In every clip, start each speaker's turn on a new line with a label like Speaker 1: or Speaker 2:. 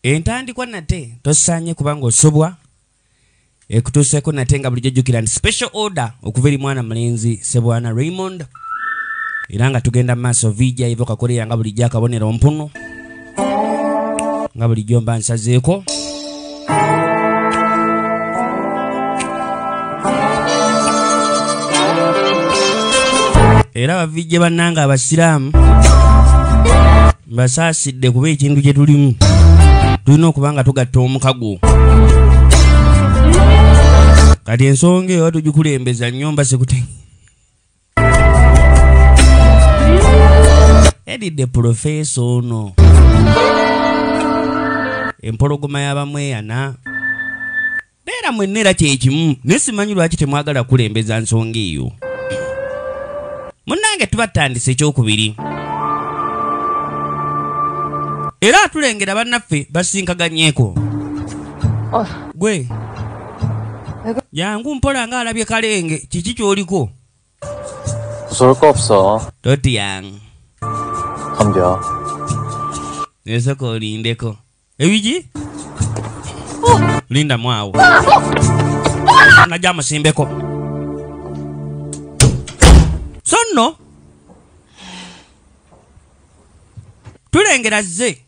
Speaker 1: Entandikwa nate tosaanye kubanga osobwa ekutuuseeko nate nga bulijjo jjukira nti special order okuva eri mwana mulenzi Ssebwana Raymond era nga tugenda mu maaso vijja hivyo kakoleya nga bulijjo akabonero mpuno nga bulijjo mba nsazeeko era bavijje bannanga abasiraamu mbasaasidde kuba ekintu kye tulimu tulina okuba nga tugatta omukago kati ensonga eyo tugikulembeza nnyumba sekute edidde profeso ono empologoma y'abamweyana beera mwenna era kyekimu naye simanyi lwaki temwagala kulembeza nsonga eyo munnange tubatandise ekyokubiri era atulengera bannaffe basinkaganyeko gwe jangu mpola nga alabye kalenge kiki kyoliko
Speaker 2: 무서울 거 없어.
Speaker 1: totyang
Speaker 2: 덤벼.
Speaker 1: nsooka olindeko ebiki linda mwawo najja musimbeko so nno tulengera zze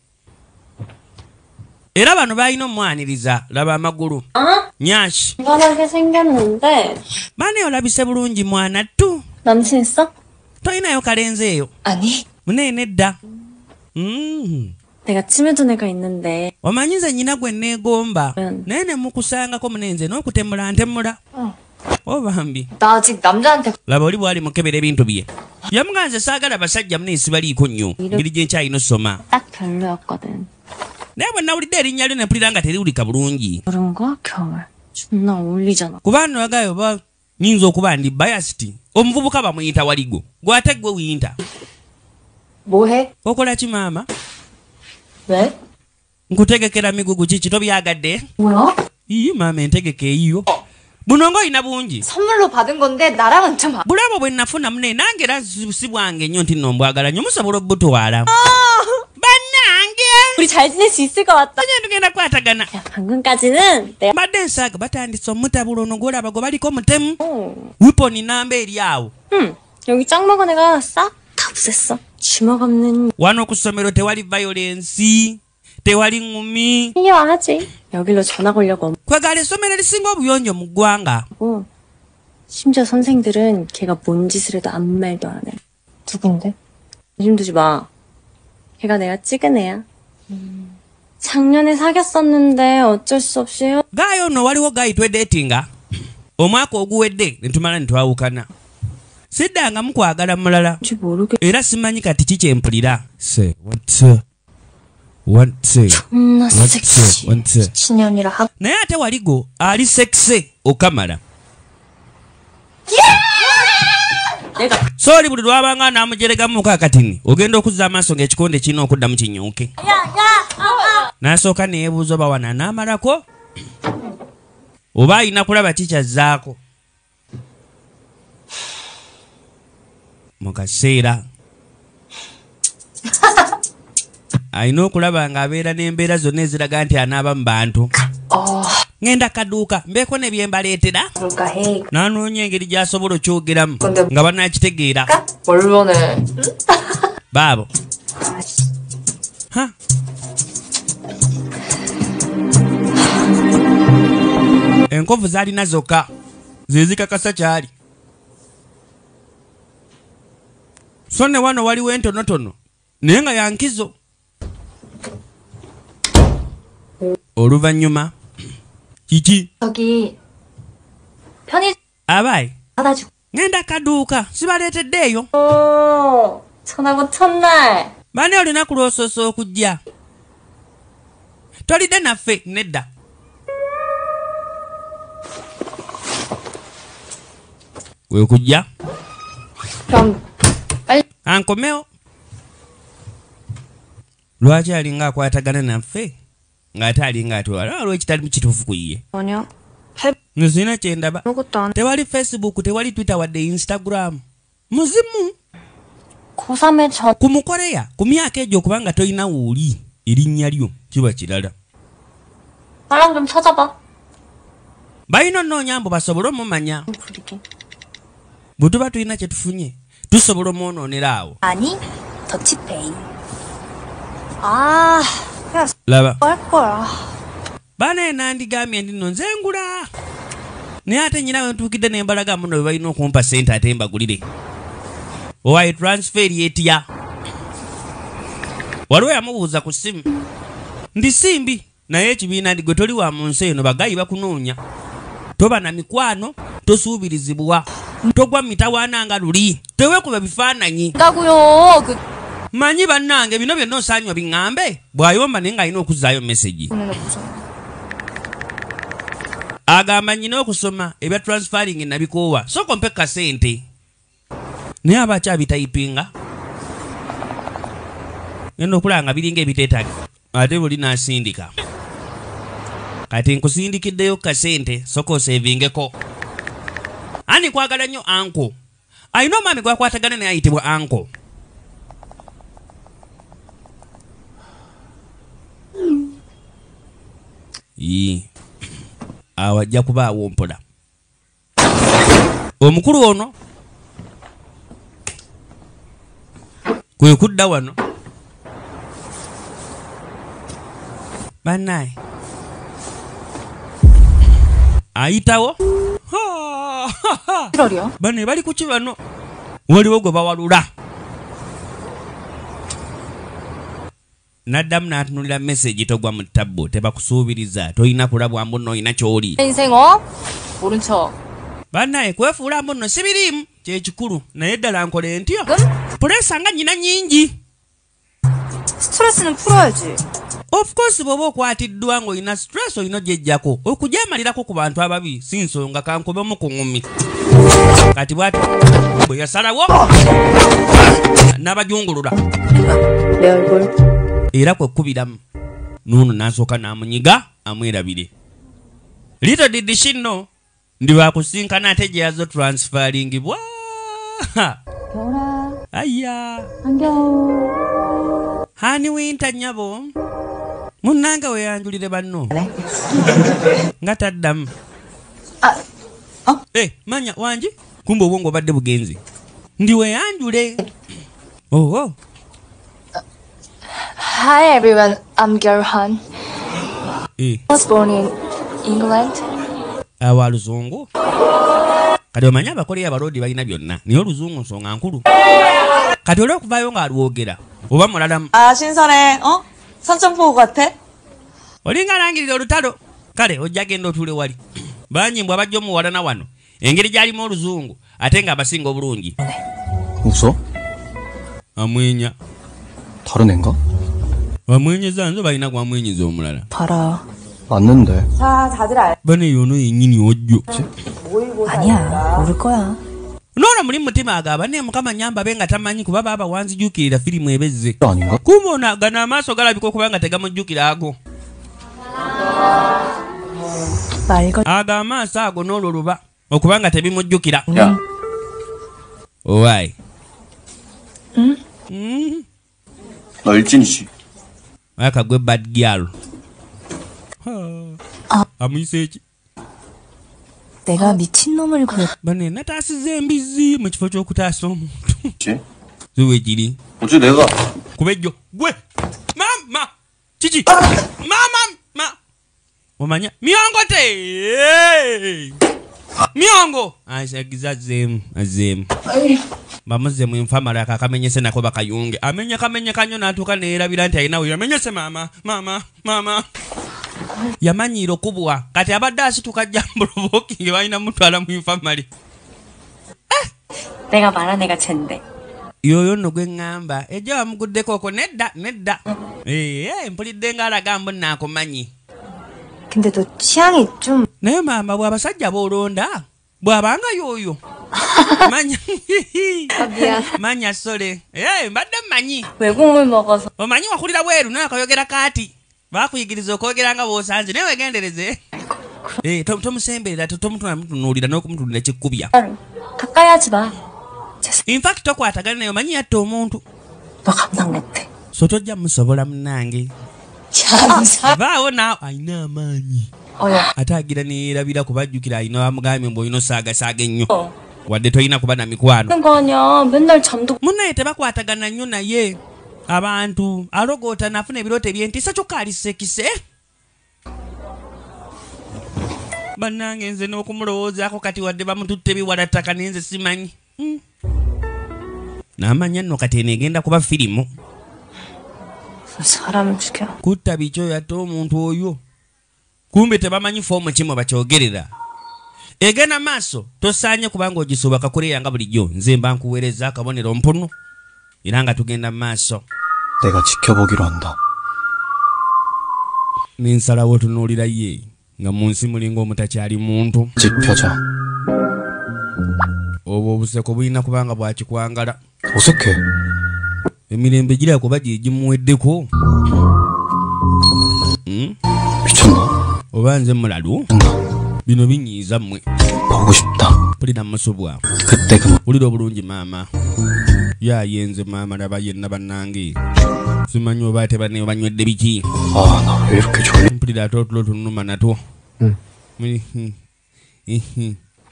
Speaker 1: era bano balina omwaniriza laba amagulu nyashi
Speaker 3: 편하게 생겼는데
Speaker 1: baane olabise bulungi mwana ttu
Speaker 3: 남친 있어?
Speaker 1: toyinayo kalenzi eyo
Speaker 3: 아니
Speaker 1: munene dda
Speaker 3: 내가 치매준 애가 있는데
Speaker 1: omanyi nze nnyina gwe neegomba naye ne mukusangako munenze n'okutemula ntemula obambi
Speaker 3: 나 아직 남자한테
Speaker 1: laba oli bwali mukebera ebintu bye yamuga nze saagala basajja muneesi baliiko nnyo ngeri gye nkyalina osoma
Speaker 3: 딱 별로였거든
Speaker 1: naye bwe nawulidde erinnya lyo nepulira nga teriwulika bulungi
Speaker 3: 여름과 겨울 존나 어울리잖아
Speaker 1: kubanga wagayo oba nyinza okuba ndi biased omuvubuka bamuyita waligo gwate gwe wiyinta
Speaker 3: 뭐해?
Speaker 1: okola ki maama
Speaker 3: 왜?
Speaker 1: nkutegekera migugu kiki tobyagadde
Speaker 3: 뭐야?
Speaker 1: ii maama entegeke eyiyo buno ng'olina bungi
Speaker 3: 선물로 받은 건데 나랑은 좀
Speaker 1: bulabo bwe nnafuna mune nange era si bwange nnyo nti nno mbwagala nnyo musobola obbutwala bannange
Speaker 3: 우리 잘 지낼 수 있을 것 같다
Speaker 1: anye tugenda kwatagana
Speaker 3: 야 방금까지는 내가
Speaker 1: mbadde nsaaga batandise omutabula ono gwolaba gwe baliko omutemu wiponi namba eri awo
Speaker 3: 여기 짱 먹은 애가 싹 다 없앴어 주먹 없는
Speaker 1: wano ku ssomero tewali violensi tewali ŋŋumi
Speaker 3: 필요하지 여기로 전학 오려고
Speaker 1: kwegala essomero erisinga obuyonjo mu ggwanga
Speaker 3: 하고 심지어 선생들은 걔가 뭔 짓을 해도 아무 말도 안 해 누군데? 관심 두지 마 걔가 내가 찍은 애야 작년에 사귀었었는데 어쩔 수 없이
Speaker 1: gaayo nno waliwo gaayitwe deetinga omwaka oguwedde ne tumala ne twawukana siddangamu kwagala mulala
Speaker 3: 뭔지 모르겠
Speaker 1: era simanyi kati ki kyempulira
Speaker 3: 존나 섹시 미친년이라 하고
Speaker 1: naye ate waligo ali sekise okamala
Speaker 3: 내가
Speaker 1: sooli buli lwabanga n'amujeregamu kakatini ogenda okuzza amaaso ng'ekikonde kirina okuddamu kinyuuke n'asooka neyeebuuza oba wana n'amalako oba alina kulaba kikyazzaako mu kaseera alina okulaba ng'abeera n'embeera zonna eziraga nti anaaba mu bantu ngenda kaduuka mbeeko ne bye mbaleetera n'anoonya engeri gy'asobola okyogeramu nga bannakitegeera baabo enkovu zaalina zokka ze zikakasa kyali so ne wano waliwo entonotono naye nga yankizo oluvannyuma kiki
Speaker 3: 저기 편의
Speaker 1: abayi
Speaker 3: 받아주고
Speaker 1: ngenda kaduuka sibaleeteddeeyo
Speaker 3: 전하고 첫날
Speaker 1: bani olunaku lw'osoosa okujja tolidde naffe nedda gwe kujja
Speaker 3: 그럼 빨리
Speaker 1: ankomewo lwaki alinga akwatagana naffe ng'ate alinga atwala lwekitali kituufu ku ye
Speaker 3: 뭐냐
Speaker 1: nze sirina kyendaba
Speaker 3: 아무것도 안
Speaker 1: tewali facebook tewali twitter wadde instagram muzimu
Speaker 3: 고3의 전
Speaker 1: ku mukoleya ku myaka egyo okubanga tolina wuuli erinnya lyo kiba kirala
Speaker 3: 빨랑 좀 찾아봐.
Speaker 1: balina onnoonya mbu basobole omumanya
Speaker 3: 부리게.
Speaker 1: bwe tuba tulina kye tufunye tusobola omwonoonera awo
Speaker 3: 아니, 더치페이. 아, 그냥
Speaker 1: laba
Speaker 3: 할 거야.
Speaker 1: baana enandigambye ndi nno nze ngula naye ate nyina we ntuukidde ne mbalaga muno bwe balina okumpa ssente ate mbagulire owaye transferi etya waliwo yamubuuza ku ssimu ndi simbi naye ekibiina ndi gwe toli wa mu nsi eno bagayi bakunoonya toba na mikwano tosuubirizibwa togwa mitawaana nga luli teweekuba bifaananyi
Speaker 3: 가고요.
Speaker 1: manyi bannange bino byonna osaanywa biŋŋambe bw'ayomba naye ng'alina okuzzaayo mesegi agamba nyina okusoma ebya transferring nabikoowa soko mpe kasente naye aba akyabitayipinga genda okulaba nga biringa ebiteetagi ate buli n'asindika kati nkusindikiddeyo kasente soko osevingeko ani kwagala nnyo anko alina omwami gwakwatagana naye ayitibwa anko awo ajja kubaawo mpola omukulu ono kwe kudda wano bannaye ayitawo bano bali kuki bano waliwo gwe bawalula naddamu n'atunulira meseji togwa mu tabbo tebakusuubiriza tolina kulabwa mbu nno olina ky'oli
Speaker 3: 인생 모른 척.
Speaker 1: bannaye kwefuula mbu nno sibiriimu kyekikulu naye ddala nkole ntyo puleesa nga nyina nyingi
Speaker 3: 스트레스는 풀어야지.
Speaker 1: of course bw'oba okwatiddwa ng'olina stress olina gyejjako okugyemalirako ku bantu ababi si nsonga kankobemu ku ŋŋumi kati bwati bwe yasalawo n'abajungulula
Speaker 3: 내 얼굴.
Speaker 1: era kwe kkubiramu nuuno n'asooka n'amunyiga amwerabire lito diddishi nno ndi lwakusinkana ate gye yazo transferingibwa
Speaker 3: 겨울아.
Speaker 1: aya
Speaker 3: 안녕.
Speaker 1: hani winta nnyabo munnanga weyanjulire banno nga taddamu manya wangi kumba obwongo obadde bugenzi ndi weyanjule oh.
Speaker 3: Hi everyone, I'm Gyeo Han. I was born in England.
Speaker 1: Awa luzungu kati omanya abakoleya abaloodi balina byonna naye oluzungu nsonga nkulu kati oli okuvaayo ng'alwogera oba mulalamu
Speaker 4: 신선해. 선전포고 같아?
Speaker 1: olinga langirira olutalo kale ojja genda otuule wali banyimbwa abajja omuwalana wano engeri gy'alimu oluzungu ate ng'abasinga obulungi
Speaker 2: 웃어?
Speaker 1: amwenya
Speaker 2: 다른 앤가?
Speaker 1: amwenyeza nze balina gwamwenyeza omulala
Speaker 4: 봐라.
Speaker 2: 맞는데.
Speaker 4: 자, 다들
Speaker 1: bane yono yennyini ojjo
Speaker 4: 아니야. 모를 거야.
Speaker 1: noono muli mutima agamba naye mukama nyamba be nga tamanyi kuba baba wanzijukirira firimu ebezze
Speaker 2: 아닌가?
Speaker 1: kumona gano amaaso galabika okuba nga tegamujjukira ago ago amaaso ago n'olwo luba okuba nga tebimujjukira
Speaker 2: 야,
Speaker 1: owayi
Speaker 2: 너 일진이지?
Speaker 1: akagwe bad girl amuyise eki
Speaker 4: 내가 미친놈을 구했.
Speaker 1: bane nataasiza embizi mu kifo ky'okutaasa omuntu
Speaker 2: 그치?
Speaker 1: ziwe giri
Speaker 2: 어째 내가
Speaker 1: kubejjo gwe mama kiki mama omanya myongo myongo agiza azeemu bamuze mu infamala kakamenyese nako bakayunge amenya kamenye kanyo n'atuuka neerabira nti alina we amenyese mama yamanyiira okubwa kati abadde asituka jambulobokinge balina mutwala mu infamali
Speaker 3: 내가 말한 애가 쟨데.
Speaker 1: yoyo nno gwe ŋŋamba ejja wamuguddeko okwo nedda mpulidde ng'alaga mbu naakumanyi
Speaker 3: 근데 너 취향이 좀.
Speaker 1: naye maama bw'abasajja b'olonda bw'abanga yoyo manya manya sole mbadde mmanyi
Speaker 3: 외국물 먹어서.
Speaker 1: omanyi wakulira bweru naye akayogera kaati baakuyigiriza okwogera nga bw'osanze naye wegendereze tomusemberera tomutunuulira n'okumutunulira kikkubya
Speaker 3: 가까이 하지 마.
Speaker 1: infact tokwatagana naye omanyi yatta omuntu
Speaker 3: 너 감당 못해.
Speaker 1: so tojja musobola munnange vaawo naawe ayina amaanyi ate agira neerabira kubajjukira ayina bamugambye mbu olina osaagasaaga ennyo wadde tolina kuba na mikwano munnaye tebakwatagana nnyo naye abantu alogoota nafuna ebirooto ebyentiisa kyokka alisekise bannange nze n'okumulowoozaako kati wadde bamututte biwalattaka nenze simanyi n'amanya nno kati enegenda kuba filimu kutta bikyo yatte omuntu oyo kumbe tebamanyi foomu kimu bakyogerera egenda maaso tosaanye kubanga ogisuuba kakuleyanga bulijjo nze mba nkuweereza akabonero mpunu era nga tugenda maaso
Speaker 2: 내가 지켜보기로 한다.
Speaker 1: ninsalawo tunuulira ye nga mu nsi mulinga omutakyali muntu
Speaker 2: 집 펴자.
Speaker 1: obwo obuseko bulina kubanga bwakikwangala
Speaker 2: 어색해.
Speaker 1: emirembe gira kuba gye gimuweddeko
Speaker 2: 미쳤나?
Speaker 1: oba nze mulalu bino binyiiza mmwe
Speaker 2: 보고 싶다.
Speaker 1: pulira musobwa
Speaker 2: 그때 그
Speaker 1: wulira obulungi maama yayenze maama laba yenna bannange simanyi oba ate banne banywedde biki
Speaker 2: 나 왜 이렇게 졸려?
Speaker 1: mpulira ate otulo tunuma natwo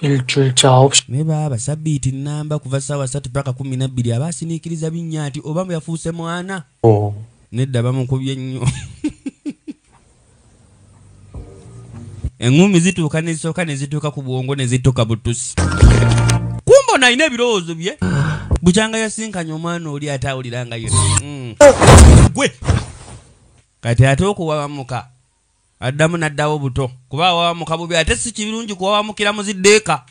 Speaker 5: 일주일째 9시
Speaker 1: ne baaba sabbiiti nnamba kuva ssaawa 3 paka 12 aba asiniikiriza binnya ati oba mwe yafuuse mwana nedda bamukubye nnyo eŋŋumi zituuka nezisooka nezituuka ku bwongo nezittuka butusi kumba nalina ebirowoozo bye bukyanga yasinkanya omwana oli ate awuliranga yo gwe kati ate okuwawamuka addamu naddawo buto kuba awawamuka bubi ate si kibirungi kuwawamukira muziddeeka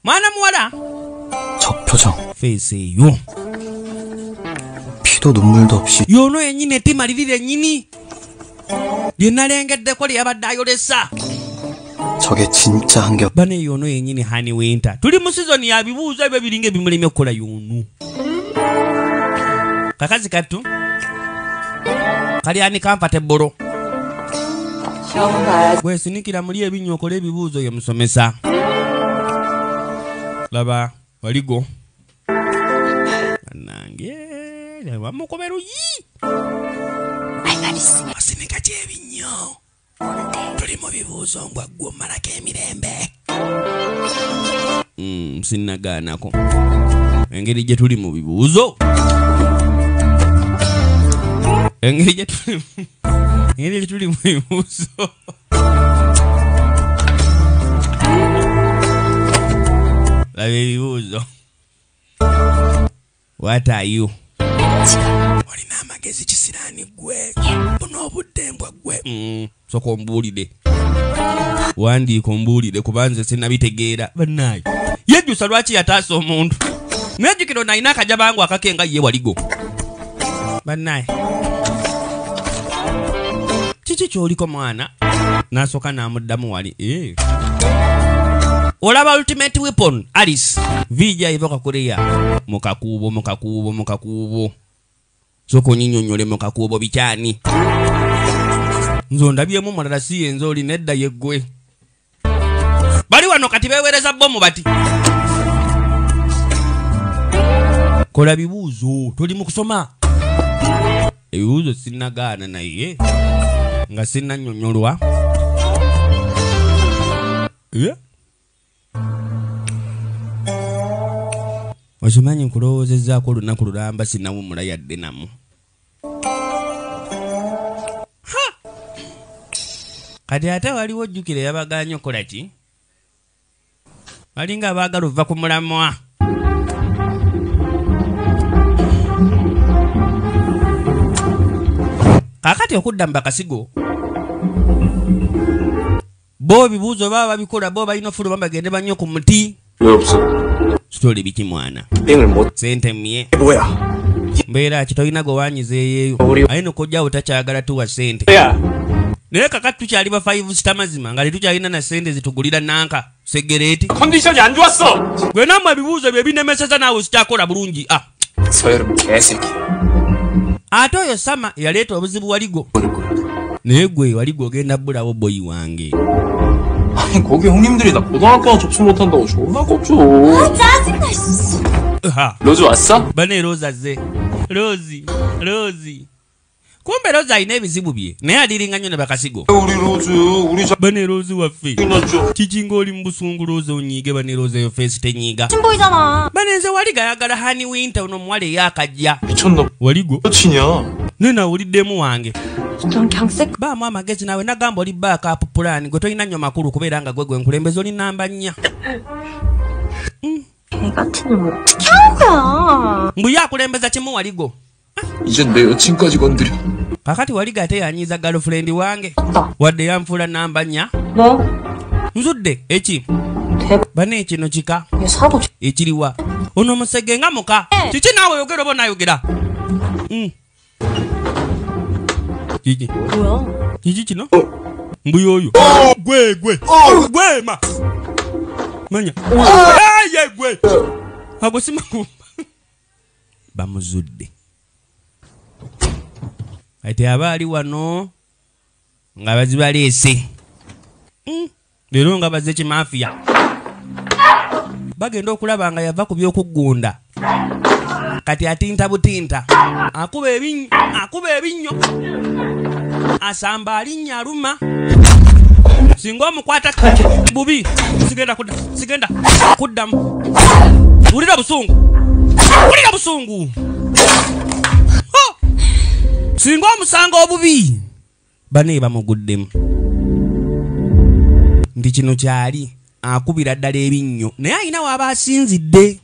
Speaker 1: mwana muwala
Speaker 2: 저 표정.
Speaker 1: feesi eyo
Speaker 2: 피도 눈물도 없이
Speaker 1: yono yennyini ettima liri lyennyini lye nalengeddeko lye yabadde ayolesa
Speaker 2: 저게 진짜 한겹.
Speaker 1: bane yono yennyini hani winter tuli mu sizoni ya bibuuzo ebyo biringa ebimulemye okukola yono kakazi kattu kali ani comfortable gwesinikira muli ebinnya okole ebibuuzo ye musomesa laba waligo nange wamukube luyi asinika kyebinyo tuli mu bibuuzo ngwaggwe omalako emirembe sinnagaanako engeri gye tuli mu bibuuzo engeri gye tuli mu bibuuzo laba ebibuuzo what are you olina amagezi kisiraani gwe onoobudde mbwa gwe soka ombuulire wandiika ombuulire kuba nze sinnabitegeera bannaayo yejjusa lwaki yataasa omuntu nejjukiro nalina akajabangu akakenga ye waligo bannaaye kiki kyoliko mwana n'asooka n'amuddamu wali olaba ultimate weapon alice vija evoka kuleya mukakuubo sooka onyinyonyole mukakuubo bikyani nze ondabyemu mulala si yenze oli nedda yeggwe bali wano kati beewereza bomu bati kola bibuuzo toli mu kusoma ebibuuzo sinnagaana naye nga sinnannyonnyolwa okimanyi nkulowoozezzaako olunaku lulamba sinnawumula yadde namu kati ate waliwo ojjukire yabaganye okola ki balinga abaagala ova ku mulamwa kakati okudda mu bakasigo bo ebibuuzo baba babikola bo balina ofuluma bagende bannyo ku muti sitoli biki mwana sente mye mbeera kitolina gwe wanyizeeyeeyo ayina okujjawo takyagala tuwa sente naye kakati tukyali ba 5 star mazima nga tetukyalina na sente zitugulira nanka segereti
Speaker 5: 컨디션이 안 좋았어.
Speaker 1: gwe namwe ebibuuzo bye binemeseza naawe sikyakola bulungi
Speaker 5: 서여름 개새끼.
Speaker 1: ate oyo sama yaleeta obuzibu waligo naye gwe waligo ogenda bbulawo boyi wange
Speaker 5: 아니 거기 형님들이 나 고등학교나 접수 못한다고 존나 꼽죠.
Speaker 3: 짜증나, 씨.
Speaker 5: 로즈 왔어?
Speaker 1: bane roza ze Rozi. Kumbe Rozi alina ebizibu bye. Naye aliringa nnyo ne bakasigo. Bane Rozi waffe. Kikinga oli mu busungu Rozi onyiige bane Rozi eyo face tenyiga.
Speaker 3: bo이잖아.
Speaker 1: Bane nze wali gayagala Honey Winter ono omuwala eyakajja.
Speaker 5: 미쳤나?
Speaker 1: Waligo.
Speaker 5: 여친이야.
Speaker 1: Nena awuliddemu wange.
Speaker 3: 넌 강색
Speaker 1: Baamu amagezi nawe nagamba oli backup plan gwe tolina nnyo makulu kubeera nga gwe nkulembeza oli namba 4.
Speaker 3: 개 같은 놈 어떻게 한 거야?
Speaker 1: Mbu yakulembeza kimu Waligo.
Speaker 5: 이젠 내 여친까지 건드려.
Speaker 1: Kakati Waligo ate yanyiiza girlfriend wange. Wadde yanfuula namba 4.
Speaker 3: 뭐?
Speaker 1: Nzudde eki.
Speaker 3: 대박.
Speaker 1: Bane kino kika.
Speaker 3: 얘 사고
Speaker 1: Ekiriwa. Ono omusege nga muka. Kiki naawe oyogera oba naayogera? Kiki.
Speaker 3: 뭐야?
Speaker 1: Kiki kino? Mbu yoyo. Gwe ma. Manya. Ye gwe. Ago simaku. Bamuzudde. Ate abaali wano nga bazibaleese. Leero nga bazze kimafia. Bagenda okulaba nga yava ku by'okugunda. Kati atinta butinta. Akuba ebinnyo. Asamba alinnya aluma. Singa omukwata bubi. Sigenda kuddamu. Wulira busungu. Singa omusanga obubi. Bane bamuguddemu. Ndi kino kyali akubira ddala ebinnyo. Naye alina waaba asinzidde.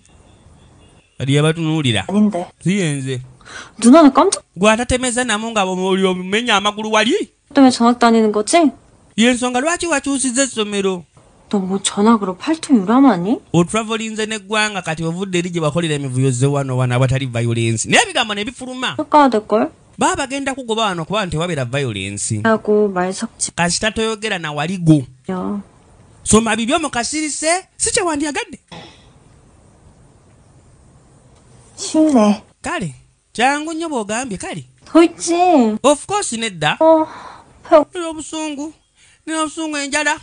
Speaker 1: Ali abatunuulira.
Speaker 3: 아닌데.
Speaker 1: Siyenze.
Speaker 3: 누나는 깜짝
Speaker 1: Gwe atatemeza namu nga oli omumenya amagulu wali?
Speaker 3: 때문에 전학 다니는 거지?
Speaker 1: Yensonga lwaki wakyusizza essomero?
Speaker 3: 너 뭐 전학으로 팔통 유람하니?
Speaker 1: Otravelinze n'eggwanga kati ovudde eri gye bakolera emivuyo ze wano abatali violence. Naye ebigambo ne bifuluma.
Speaker 3: 학과가 될걸?
Speaker 1: Baba bagenda kugoba wano kuba tewabeera violence.
Speaker 3: 하고 말 섞지
Speaker 1: Kasita toyogera na Waligo.
Speaker 3: 야.
Speaker 1: Soma bibyo mu kasirise si kye wandyagadde.
Speaker 3: 쉽네.
Speaker 1: Kale kyangu nnyo bw'ogambye kale.
Speaker 3: 더 있지.
Speaker 1: Of course nedda.
Speaker 3: 배고프지.
Speaker 1: Obusungu. Nina obusungu enjala.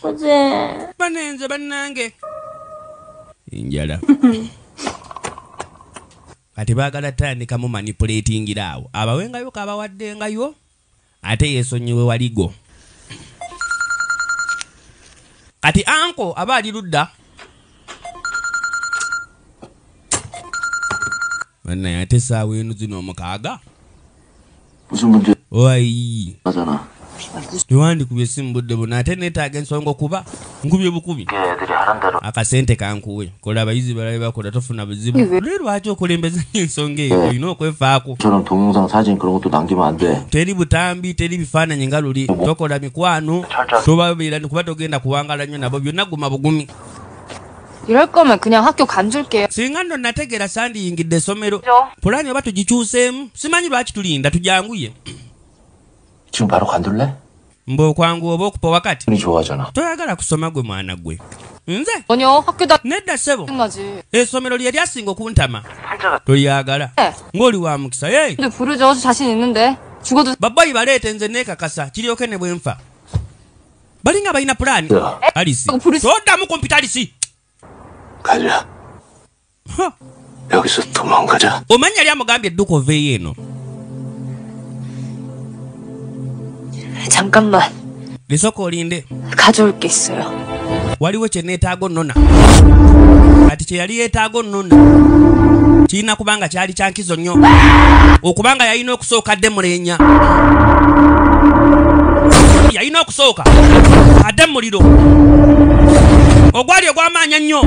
Speaker 1: Banenze bannange. Enjala. Kati baagala tandikamu manipulatingira awo. Abawengayo kabawaddengayo. Ate yeesonyiwe Waligo. Kati anko aba ali ludda. Banna ate saawa eno zino omukaaga.
Speaker 2: 무슨 문제
Speaker 1: Oyi.
Speaker 2: 하잖아.
Speaker 1: Tewandikubye essimu budde buno ate neetaaga ensonga okuba nkubye bukubi.
Speaker 2: 애들이 하란 대로
Speaker 1: Akasente kankuwe. Kola abayizi balabe bakola tofuna buzibu. Naye lwaki okulembeza ensonga eyo olina okwefaako.
Speaker 2: 저런 동영상 사진 그런 것도 남기면 안 돼.
Speaker 1: Teri butambi teri bifaananyi nga luli. Tokola mikwano. Tobabeera kuba togenda kuwangala nnyo nabo byonna guma bugumi.
Speaker 6: 이럴 거면 그냥 학교 간줄게요.
Speaker 1: Singa nno nategeera sandiyingidde essomero. Pulaani oba tugikyuseemu. Simanyi lwaki tulinda tujanguye.
Speaker 2: 지금 바로 관둘래?
Speaker 1: Mb'okwanguwa oba okupa wakati.
Speaker 2: 흔히 좋아하잖아.
Speaker 1: Toyagala kusoma gwe mwana gwe. Nze
Speaker 6: 뭐냐 학교 다
Speaker 1: nedda ssebo.
Speaker 6: 끝나지.
Speaker 1: Essomero lye lyasinga okuntama. Tolyagala. Ng'oli wa mukisa.
Speaker 6: 근데 부르죠. 자신 있는데. 죽어도
Speaker 1: Babayi baleete nze neekakasa kiryoke ne bwe nfa. Balinga balina pulaani.
Speaker 2: 야,
Speaker 1: Alisi.
Speaker 6: 부르지.
Speaker 1: Toddamu kompyuta Alisi.
Speaker 2: 가자. 여기서 도망가자.
Speaker 1: Omanyi yali amugambye edduka oveeyo eno.
Speaker 6: 잠깐만.
Speaker 1: Lisooka olinde.
Speaker 6: 가져올 게 있어요.
Speaker 1: Waliwo kye neetaaga onnona. Kati kye yali yeetaaga onnona. Kirina kubanga kyali kya nkizo nnyo. Okubanga yalina okusooka adde muleenya. Yalina okusooka adde muliro. Ogwali ogw'amaanyi ennyo.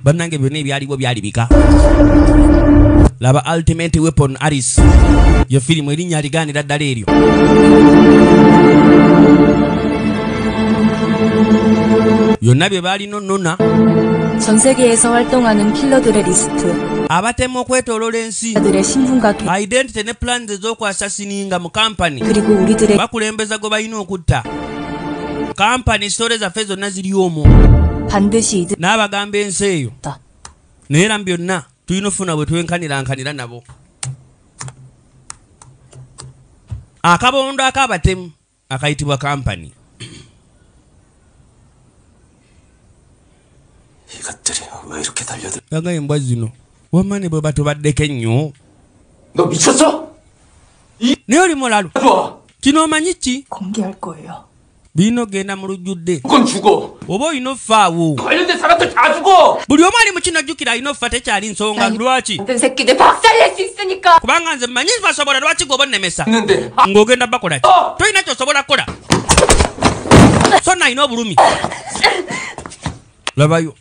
Speaker 1: Bannange byonna ebyaliwo byali bika. Laba Ultimate Weapon Alice. Yo filimu erinnya aligaanira ddala eryo. Byonna bye baalina onnona.
Speaker 4: 전 세계에서 활동하는 킬러들의 리스트,
Speaker 1: Abatema okwetoolola ensi.
Speaker 4: 그들의 신분과
Speaker 1: Identity ne plans ez'okwasasininga mu kampani.
Speaker 4: 그리고 우리들의
Speaker 1: Bakulembeza gwe balina okutta. Kampani sitole zaffe zonna ziri omwo.
Speaker 4: 반드시 이들
Speaker 1: N'abagamba ensi eyo.
Speaker 4: 다.
Speaker 1: Naye era byonna tulina ofuna bwe twenkanirankanira nabo. Akabondo ak'abatemu akayitibwa kampani.
Speaker 2: 이것들이 왜 이렇게 달려들?
Speaker 1: Yaga embwa zino. Wamane bwe batubaddeko ennyo.
Speaker 2: 너 미쳤어?
Speaker 1: Naye oli mulalu.
Speaker 2: 봐.
Speaker 1: Kino omanyi ki?
Speaker 6: 공개할 거예요.
Speaker 1: Bino genda mu lujjudde.
Speaker 2: 그건 죽어.
Speaker 1: Oba olina offaawo.
Speaker 2: 관련된 사람들 다 죽어.
Speaker 1: Buli omu ali mu kino jjukira alina offa tekyali nsonga. Lwaki?
Speaker 6: 모든 새끼들 박살낼 수 있으니까.
Speaker 1: Kubanga nze mmanyi basobola lwaki gwe obanemesa.
Speaker 2: 있는데
Speaker 1: Ng'ogenda bakola ki? Tolina ky'osobola kukola. So nno alina obulumi. Labayo.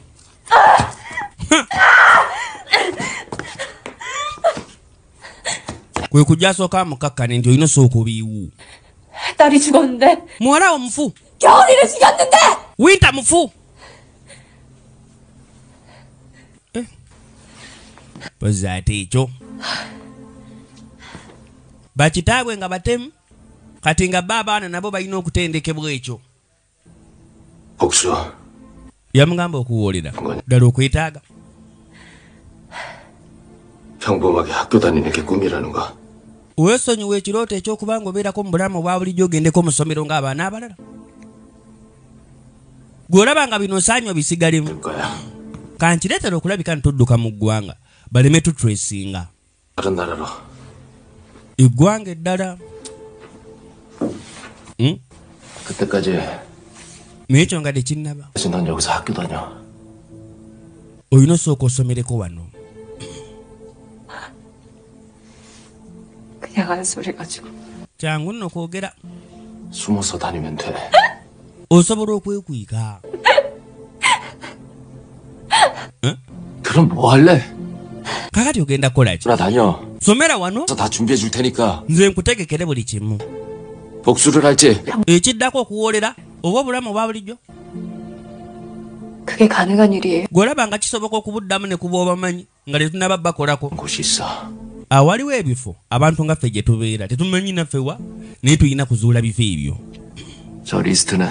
Speaker 1: Kwe kujja asooka amukakkane nti olina osooka obiiwu.
Speaker 6: 딸이 죽었는데.
Speaker 1: Muwala wo mufu.
Speaker 6: 겨울이를 죽였는데.
Speaker 1: Winter mufu. Poza ate ekyo. Bakitaabwe nga batemu. Kati nga bba abaana nabo balina okutendekebwa ekyo.
Speaker 2: 복수.
Speaker 1: Yamugamba okuwoolera. Ddala okwetaaga.
Speaker 2: 평범하게 학교 다니는 게 꿈이라는 거.
Speaker 1: Weesonyiwa ekirooto eky'okuba ng'obeerako mu bulamu obwa bulijjo ogendeko mu ssomero ng'abaana abalala. Gwe olaba nga bino osaanye obisigalemu.
Speaker 2: 거야.
Speaker 1: Kankireetera okulabika ntudduka mu ggwanga baleme tutresinga.
Speaker 2: 다른 나라로.
Speaker 1: Eggwanga eddala.
Speaker 2: 그때까지
Speaker 1: Naye ekyo nga tekinnaba.
Speaker 2: 다시 넌 여기서 학교 다녀.
Speaker 1: Olina osooka osomereko wano.
Speaker 6: 그냥 한 소리 가지고.
Speaker 1: Kyangu nno kwogera.
Speaker 2: 숨어서 다니면 돼.
Speaker 1: Osobola okwekwiga.
Speaker 2: 그럼 뭐 할래?
Speaker 1: Kakati ogenda kukola ki?
Speaker 2: 돌아다녀.
Speaker 1: Somera wano.
Speaker 2: 다 준비해 줄 테니까.
Speaker 1: Nze nkutegekere buli kimu.
Speaker 2: 복수를 할지.
Speaker 1: Ekiddako okuwoolera oba obulamu obwa bulijjo.
Speaker 6: 그게 가능한 일이에요.
Speaker 1: Gwe olaba nga kisoboka okubuddamu ne kuba obamanyi nga tetunnaba bakolako.
Speaker 2: 곳이 있어.
Speaker 1: Awaliwo ebifo abantu nga ffe gye tubeera tetumanyi naffe wa naye tulina kuzuula bifo ebyo.
Speaker 2: 저 리스트는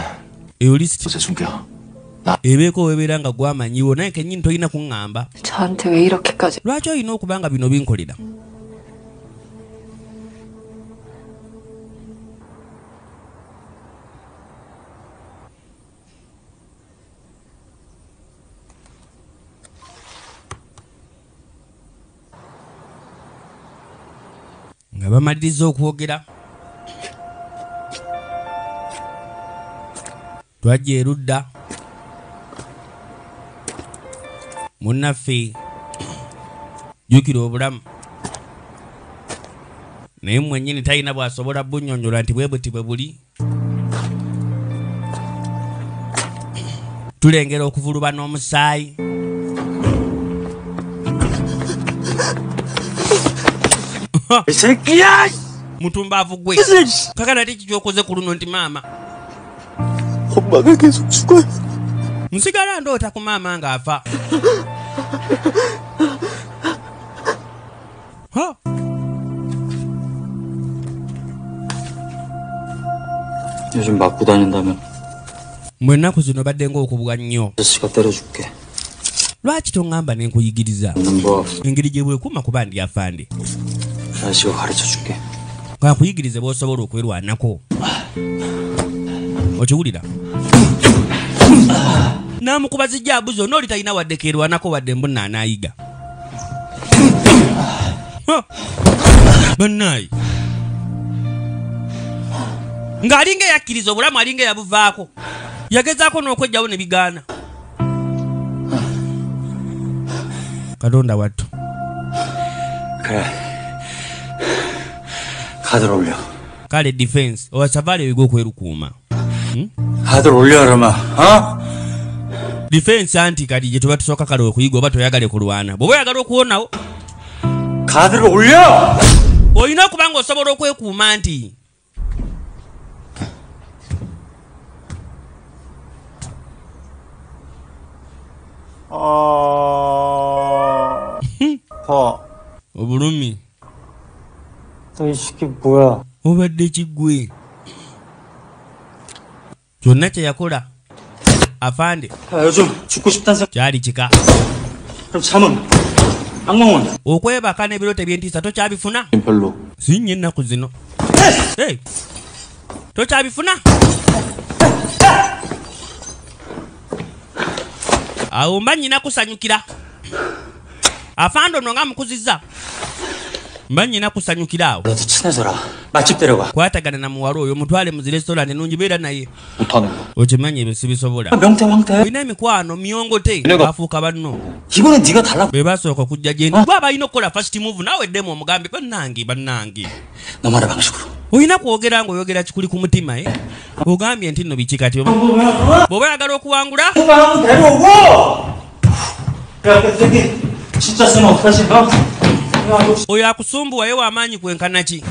Speaker 1: Eyo lisiti
Speaker 2: 곳에 숨겨.
Speaker 1: ebeeko webeera nga gwamanyiwo naye kennyini tolina kuŋŋamba.
Speaker 6: 저한테 왜 이렇게까지.
Speaker 1: Lwaki olina okuba nga bino binkolera? Nga bamaliriza okwogera twajja erudda munnaffe jjukira obulamu naye mwennyini talina bw'asobola bunnyonnyola nti bwe buti bwe buli. Tulengera okuvuluba n'omusaayi.
Speaker 7: 새끼야!
Speaker 1: Mutumbaavu gwe kakana ate kikyokoze ku luno nti maama
Speaker 7: 엄마가 계속 죽어요.
Speaker 1: nsigala ndoota ku maama ng'afa.
Speaker 7: 요즘 맞고 다닌다며.
Speaker 1: Mu ennaku zino badde ng'okubwa nnyo.
Speaker 7: 아저씨가 때려줄게.
Speaker 1: Lwaki toŋŋamba ne nkuyigiriza
Speaker 7: 뭐
Speaker 1: engeri gye bwekuuma kuba ndi afande
Speaker 7: 아저씨가 가르쳐줄게.
Speaker 1: nga nkuyigirize bw'osobola okwerwanako. Okiwulira? Naamukuba zijjaabu zonna oli talina wadde keerwanako wadde mbonna anaayiga. Bannaayi ng'alinga eyakkiriza obulamu alinga eyabuvaako yagezaako n'okwejjawo ne bigaana. Katonda wattu.
Speaker 7: 그래. 카드를 올려.
Speaker 1: Kale defense owasavaale wiga okwerukuuma.
Speaker 7: 카드를 올려 그러면. 어?
Speaker 1: Defense anti kati gye tuba tusooka kale okuyiga oba toyagale kulwana. Bw'oba oyagala okuwonawo
Speaker 7: 카드를 올려!
Speaker 1: olina okuba ng'osobola okwekuuma nti obulumi
Speaker 7: 너 이 새끼 뭐야?
Speaker 1: obadde kiggwe. Kyonna kye yakola afande
Speaker 7: 야, 요즘 죽고 싶단 생각.
Speaker 1: kyali kika.
Speaker 7: 그럼 잠은? 악몽은?
Speaker 1: Okwebaka n'ebirooto eby'entiisa tokyabifuna?
Speaker 2: 별로.
Speaker 1: Sinye ennaku zino. Hey! Tokyabifuna? awo mba nnyina kusanyukira afando no nga mukuzizza mba nnyina kusanyukira awo
Speaker 7: 너도 친해져라. 맛집 데려가.
Speaker 1: kwatagana na muwala oyo mutwale mu zirestaurant nungibeera naye
Speaker 5: 못하는 거.
Speaker 1: okimanyi ebyo sibisobola
Speaker 7: 명태 황태.
Speaker 1: olina emikwano myongote afuuka banno
Speaker 7: 이번엔 네가 달라.
Speaker 1: be basooka okujja gyendi gwe abalina okukola fast move naawe eddemu omugambe bannange
Speaker 7: 너만의 방식으로.
Speaker 1: olina kwogera ng'oyogera kikuli ku mutima ogambye nti nno biki kati bw'oba oyagala okuwangula
Speaker 7: 한번 데려오고. 야, 저기 진짜 쓰면 어떡하지?
Speaker 1: oyo akusumbuwayo w'amaanyi kwenkana ki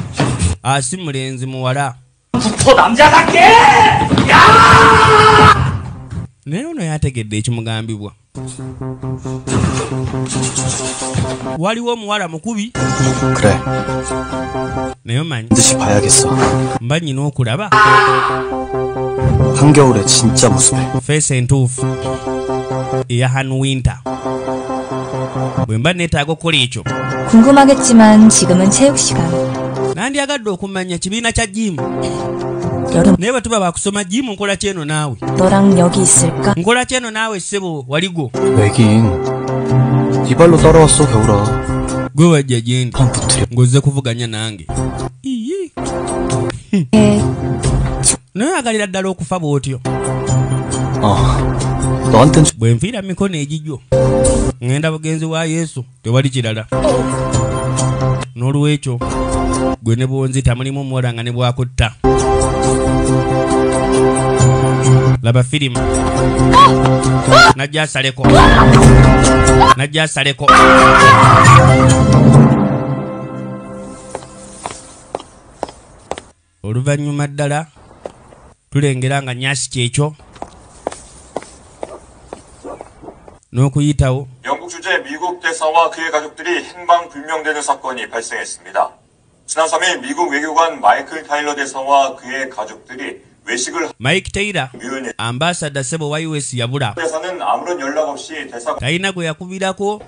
Speaker 1: asi mulenzi muwala
Speaker 7: 더 남자답게.
Speaker 1: naye ono yategedde ekimugambibwa waliwo omuwala mukubi
Speaker 5: 그래.
Speaker 1: naye omanyi
Speaker 5: 반드시 봐야겠어.
Speaker 1: mba nnyina okulaba
Speaker 5: 한겨울의 진짜 모습을.
Speaker 1: feesi entuufu eya hanwinter bwe mba neetaaga okukola ekyo
Speaker 4: 궁금하겠지만 지금은 체육 시간.
Speaker 1: nandyagadde okumanya kibiina kya jimu
Speaker 4: 여름
Speaker 1: naye bwe tuba bakusoma jimu nkola kyeno naawe
Speaker 4: 너랑 여기 있을까?
Speaker 1: nkola kyeno naawe ssebo waligo
Speaker 5: 왜긴. 네 발로 따라왔어 겨울아.
Speaker 1: gwe wajja gyendi
Speaker 5: 한 붙으려.
Speaker 1: ng'ozze kuvuganya nange iye
Speaker 4: 에,
Speaker 1: naye agalira ddala okufa bw'otyo
Speaker 5: 너한텐
Speaker 1: bwe nfiira mikono egigyo ŋŋenda bugenzi wa yesu tewali kirala n'olwekyo gwe ne bwonzita mulimu omuwala nga ne bwakutta laba filimu najja asaleko oluvannyuma ddala tulengera nga nyasi kyekyo n'okuyitawo
Speaker 8: 영국 주재 미국 대사와 그의 가족들이 행방불명되는 사건이 발생했습니다. 지난 3일 미국 외교관 마이클 타일러 대사와 그의 가족들이 외식을
Speaker 1: Mike Taylor
Speaker 8: 뮤은의
Speaker 1: ambassador sebo wa US yabula
Speaker 8: 대사는 아무런 연락 없이 대사
Speaker 1: talina gwe yakubirako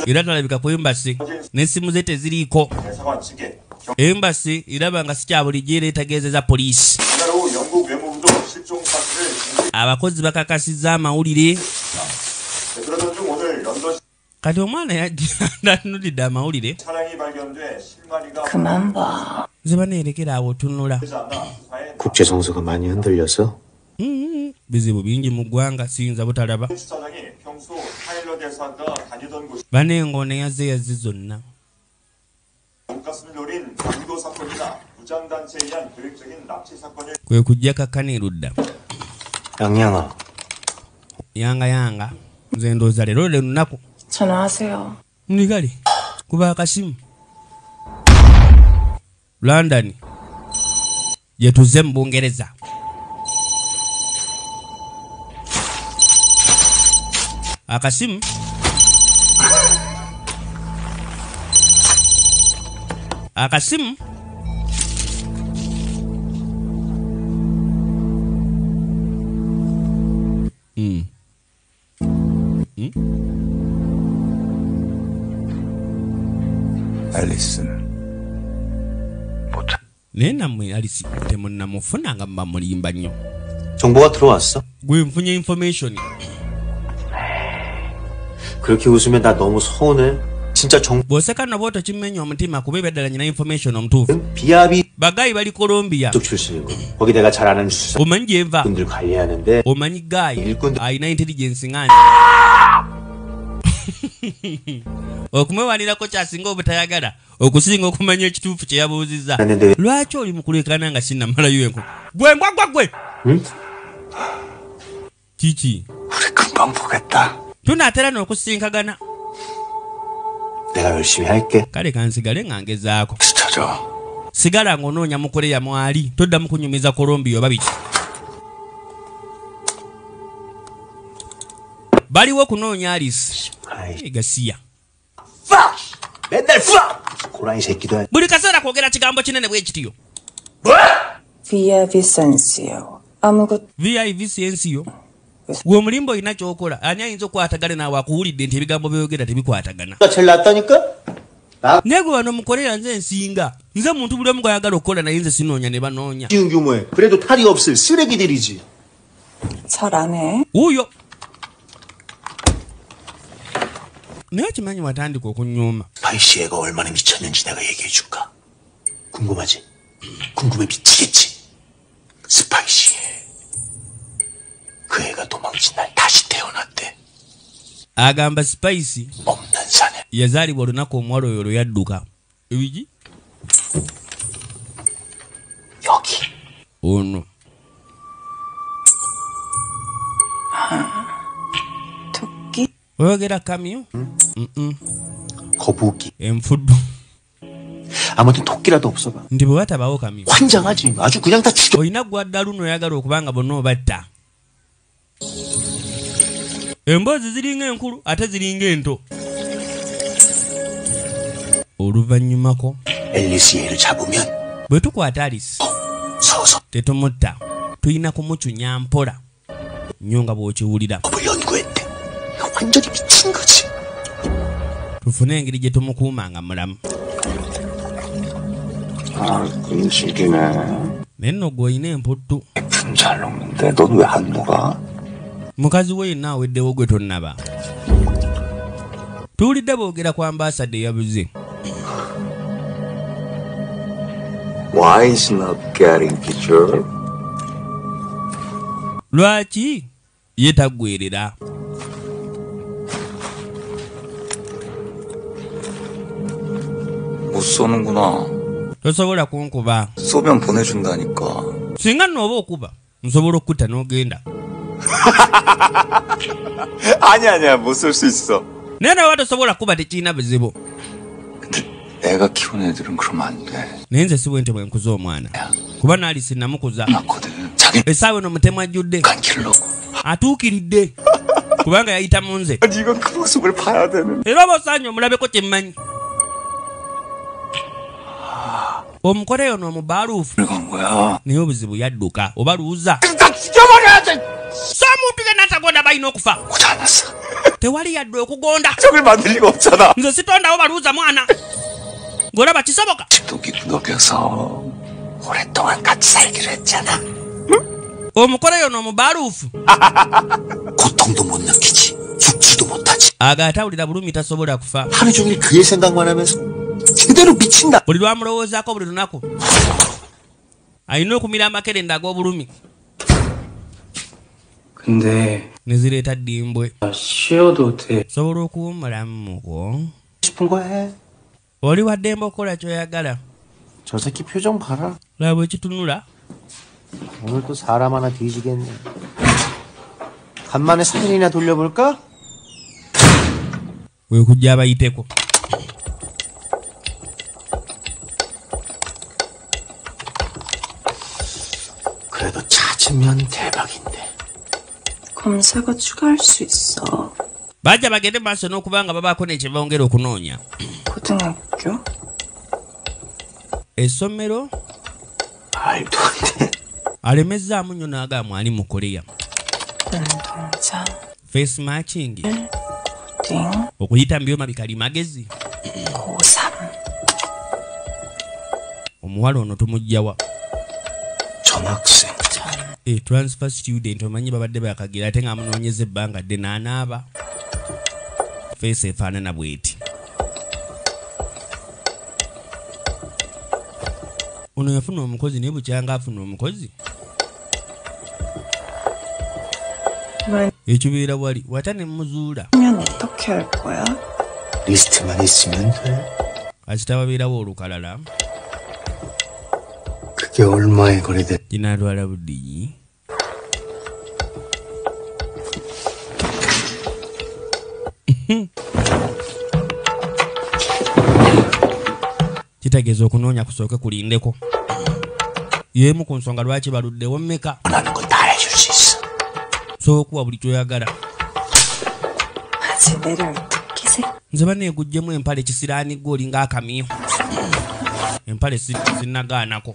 Speaker 1: era talabika ku embasi n'essimu ze teziriiko
Speaker 8: 대사관 측에
Speaker 1: embasi iraba nga sikya bulijjo era etegeezeza poliisi
Speaker 8: 이날 오후 영국 외무부도 실종 사실을
Speaker 1: abakozi bakakasizza amawulire
Speaker 8: 그러던 중 오늘 런던
Speaker 1: kati omwana yajjanulidde amawulire
Speaker 8: 차량이 발견돼 실마리가
Speaker 6: 그만 봐.
Speaker 1: ze baneerekera awo otunula
Speaker 8: 되지 않아 수사에
Speaker 9: 국제 정서가 많이 흔들려서
Speaker 1: bizibu bingi mu ggwanga siyinza butalaba
Speaker 8: 수사장이 평소 타일러 대사가 다니던 곳이
Speaker 1: banengo yazze zonna
Speaker 8: 돈가스를 노린 강도 사건이나 무장단체에 의한 계획적인 납치 사건을
Speaker 1: kwe kujja kakkanirudda
Speaker 9: 양양아
Speaker 1: yanga nze ndooza leero lunaku
Speaker 6: 전화하세요.
Speaker 1: muligale kuba akasimu london gye tuzze mu bungereza akasimu
Speaker 9: 앨리스
Speaker 1: naye nammwe alisi temunnamufuna nga muba mulimba nnyo
Speaker 9: 정보가 들어왔어?
Speaker 1: gwe nfunye information
Speaker 9: 그렇게 웃으면 나 너무 서운해. 진짜 정보
Speaker 1: bw'oseka nobwa tokimenya omutima kuba ebyadala nyina information omutuufu
Speaker 9: 비합이
Speaker 1: bagayi bali Colombia
Speaker 9: 쪽 출신이고 거기 내가 잘 아는 수사분들
Speaker 1: omanyi gyenva
Speaker 9: 관리하는데
Speaker 1: omanyi gayi
Speaker 9: 일꾼들
Speaker 1: alina intelligence ngani okumwewanirako kyasinga obutayagala okusinga okumanya ekituufu kye yabuuzizza
Speaker 9: 했는데
Speaker 1: lwaki oli mukulekana nga sinnamalayo enku gwe mbwagwa gwe kiki
Speaker 9: 우리 금방 보겠다.
Speaker 1: tunaatera n'okusinkagana
Speaker 9: 내가 열심히 할게.
Speaker 1: kale kansigale nga ngezaako
Speaker 9: 찾아.
Speaker 1: sigala ng'onoonya mukoleya mwali toddamu kunyumiza Colombia oba biki baliwo kunoonya Alice
Speaker 9: 아이,
Speaker 1: gasiya
Speaker 9: 맨날 푸아! 고라니 새끼도 아니.
Speaker 1: buli kaseera kwogera kigambo kinene bwe kitiyo
Speaker 6: Via Vicencio. 아무것도
Speaker 1: vivisensiyo gwe omulimba olina kyokola ani ayinza okukwatagana naawe akuwulidde nti ebigambo byogera tebikwatagana
Speaker 9: 제일 낫다니까?
Speaker 1: naye gwe wano mukolera nze nsinga nze muntu buli omu gwayagala okukola naye nze sinoonya ne banoonya
Speaker 9: 쉬운 규모에 그래도 탈이 없을 쓰레기들이지.
Speaker 6: 잘 안 해.
Speaker 1: wuuyo 내가 지만이 watandika okunyuma.
Speaker 9: 스파이시 애가 얼마나 미쳤는지 내가 얘기해줄까? 궁금하지? 궁금해 미치겠지? 스파이시 애. 그 애가 도망친 날 다시 태어났대.
Speaker 1: agamba Spice
Speaker 9: 없는 사내.
Speaker 1: yazaalibwa olunaku omuwala oyo lwe yadduka. Ebiki?
Speaker 9: 여기.
Speaker 1: ono
Speaker 6: 토끼?
Speaker 1: oyogera kamyo?
Speaker 9: 거북이.
Speaker 1: enfuddu
Speaker 9: 아무튼 토끼라도 없어봐.
Speaker 1: nti bwe watabawo kamyo
Speaker 9: 환장하지. 아주 그냥 다 죽여.
Speaker 1: olina gwadda luno oyagala okubanga bonna obatta. emboozi ziringa enkulu ate ziringa ento. oluvannyumako
Speaker 9: 앨리스 얘를 잡으면
Speaker 1: bwe tukwata Alice
Speaker 9: 서서
Speaker 1: tetumutta tulina kumucunya mpola nnyo nga bw'okiwulira.
Speaker 9: 법을 연구했대. 완전히 미친 거지.
Speaker 1: tufune engeri gye tumukuumanga mulamu.
Speaker 10: 아, 음식이네.
Speaker 1: naye nno gw'olina emputtu.
Speaker 10: 잘 먹는데 넌 왜 안 먹어?
Speaker 1: mukazi we yenna aweddewo gwe tonnaba. tuwulidde boogera ku ambasada eyabuze.
Speaker 10: Why is not getting picture?
Speaker 1: lwaki ye taggwerera?
Speaker 10: 못 쏘는구나.
Speaker 1: tosobola kunkuba.
Speaker 10: 쏘면 보내준다니까.
Speaker 1: singa nno oba okuba nsobola okutta n'ogenda.
Speaker 10: 아니야, 못 쏠 수 있어.
Speaker 1: naye nawe tosobola kuba tekirina buzibu.
Speaker 10: 근데 내가 키우는 애들은 그러면 안 돼.
Speaker 1: naye nze si bwente bwe nkuza omwana. kuba n'Alice namukuza.
Speaker 10: 맞거든. 자기
Speaker 1: essaawa eno mutemu ajjudde.
Speaker 10: 킬러.
Speaker 1: atuukiridde. kubanga yayita mu nze.
Speaker 10: 네가 그 모습을 봐야 되는.
Speaker 1: era oba osaanye omulabeko kye mmanyi. omukoleyo n'omubaaluufu.
Speaker 10: 간 거야.
Speaker 1: naye obuzibu yadduka oba luuza.
Speaker 10: 다 죽여버려야지.
Speaker 1: so omuntu yenna atagonda balina okufa.
Speaker 10: 오지 않았어.
Speaker 1: tewali yadde okugonda.
Speaker 10: 적을 만들 리가 없잖아.
Speaker 1: nze sitondawo baluuza mwana. ng'olaba kisoboka.
Speaker 10: 집도 구석에서 오랫동안 같이 살기로 했잖아.
Speaker 1: omukoleyo n'omubaaluufu.
Speaker 9: 고통도 못 느끼지. 죽지도 못하지.
Speaker 1: aga atawulira bulumi tasobola kufa.
Speaker 9: 하루 종일 그의 생각만 하면서 제대로 미친다.
Speaker 1: buli lwamulowoozaako buli lunaku alina okumira amakerenda ag'obulumi.
Speaker 5: 근데
Speaker 1: ne zireeta ddimbwe.
Speaker 5: 쉬어도 돼.
Speaker 1: sobola okuwummulamuko.
Speaker 9: 싶은 거 해.
Speaker 1: oli waddembe okukola ky'oyagala.
Speaker 9: 저 새끼 표정 봐라.
Speaker 1: laba bwe kitunula.
Speaker 9: 오늘 또 사람 하나 뒤지겠네. 간만에 사진이나 돌려볼까?
Speaker 1: we kujja abayiteko.
Speaker 9: 그래도 찾으면 대박인데.
Speaker 6: 검사가 추가할 수 있어.
Speaker 1: bajja bagende maaso n'okubanga babaako nekye bongera okunoonya.
Speaker 6: 고등학교?
Speaker 1: essomero
Speaker 9: 말도 안 돼.
Speaker 1: alemezzaamu nnyo n'agamba ali mu koleya.
Speaker 6: 눈동자.
Speaker 1: face matching.
Speaker 6: 띵.
Speaker 1: okuyita mu byoma bikali magezi.
Speaker 6: 고3.
Speaker 1: omuwala ono tumugjawa.
Speaker 9: 전학생.
Speaker 1: transfer student omanyi babadde bakagira ate nga amunoonyeza ebbanga dde n'anaaba. face efaanana bweti. ono yafuna omukozi naye bukyanga afuna omukozi. ekibeera wali wata ne muzuula.
Speaker 6: 면 어떻게 할 거야?
Speaker 9: 리스트만 있으면 돼.
Speaker 1: kasita wabeerawo olukalala.
Speaker 9: 그게 얼마에 거래돼?
Speaker 1: kinaatwala buddeyi. kitegeeza okunoonya kusooke kulindeko. yeemu ku nsonga lwaki baluddewo mmeka.
Speaker 9: 원하는 건 다 해줄 수 있어.
Speaker 1: sookuwa buli kyoyagala.
Speaker 6: 아직 내를 어떻게 생?
Speaker 1: nze baneegugyemu empale kisiraanigga olinga akamyo. empale sinnagaanako.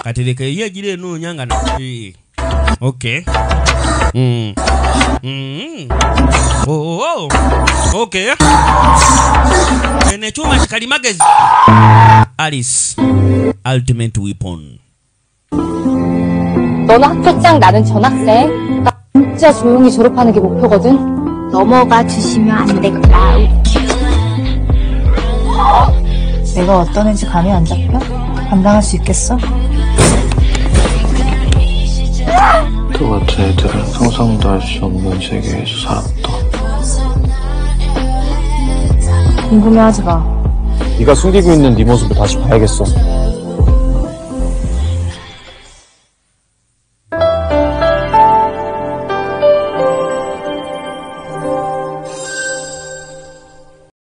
Speaker 1: katereka eyo egira enoonya nga okay. okay. eno ekyuma kikali magezi. Alice ultimate weapon.
Speaker 11: 너는 학교장, 나는 전학생. 나 진짜 조용히 졸업하는 게 목표거든. 넘어가 주시면 안 될까?
Speaker 6: 내가 어떤 애인지 감이 안 잡혀? 감당할 수 있겠어?
Speaker 11: 너 같은 애들은 상상도 할 수 없는 세계에서 살았다.
Speaker 6: 궁금해하지 마.
Speaker 11: 네가 숨기고 있는 네 모습을 다시 봐야겠어.